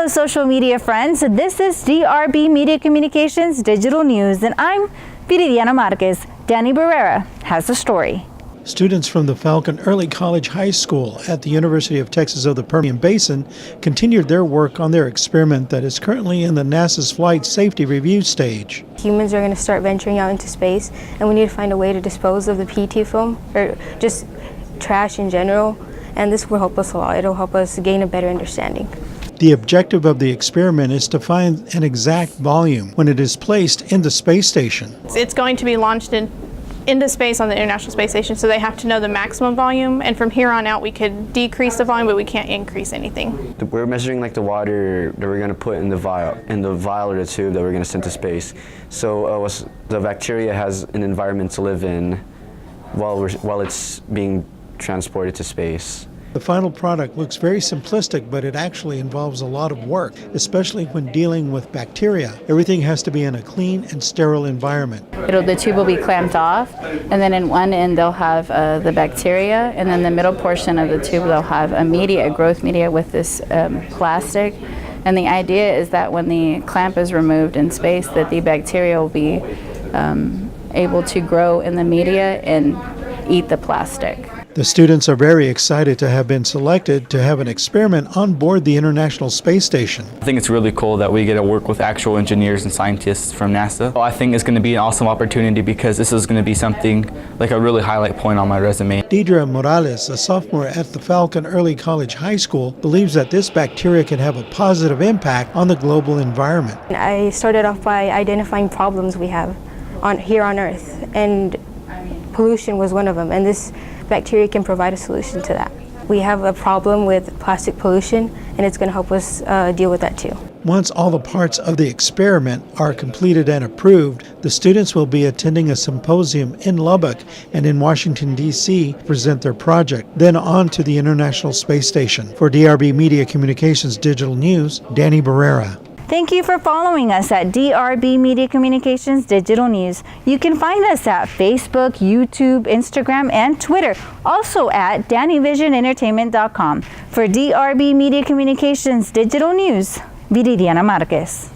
Hello, social media friends. This is DRB Media Communications Digital News, and I'm Viridiana Marquez. Danny Barrera has the story. Students from the FALCON Early College High School at the University of Texas of the Permian Basin continued their work on their experiment that is currently in the NASA's flight safety review stage. Humans are going to start venturing out into space, and we need to find a way to dispose of the PT film, or just trash in general, and this will help us a lot. It'll help us gain a better understanding. The objective of the experiment is to find an exact volume when it is placed in the space station. It's going to be launched into space on the International Space Station, so they have to know the maximum volume, and from here on out we could decrease the volume, but we can't increase anything. We're measuring like the water that we're going to put in the vial or the tube that we're going to send to space. So the bacteria has an environment to live in while it's being transported to space. The final product looks very simplistic, but it actually involves a lot of work, especially when dealing with bacteria. Everything has to be in a clean and sterile environment. The tube will be clamped off, and then in one end they'll have the bacteria, and then the middle portion of the tube they'll have a growth media with this plastic. And the idea is that when the clamp is removed in space, that the bacteria will be able to grow in the media and eat the plastic. The students are very excited to have been selected to have an experiment on board the International Space Station. I think it's really cool that we get to work with actual engineers and scientists from NASA. I think it's going to be an awesome opportunity because this is going to be something like a really highlight point on my resume. DEIDRA Morales, a sophomore at the FALCON Early College High School, believes that this bacteria can have a positive impact on the global environment. I started off by identifying problems we have here on Earth, and pollution was one of them, and this bacteria can provide a solution to that. We have a problem with plastic pollution, and it's going to help us deal with that too. Once all the parts of the experiment are completed and approved, the students will be attending a symposium in Lubbock and in Washington, D.C. to present their project, then on to the International Space Station. For DRB Media Communications Digital News, Danny Barrera. Thank you for following us at DRB Media Communications Digital News. You can find us at Facebook, YouTube, Instagram, and Twitter. Also at DannyVisionEntertainment.com. For DRB Media Communications Digital News, Viridiana Marquez.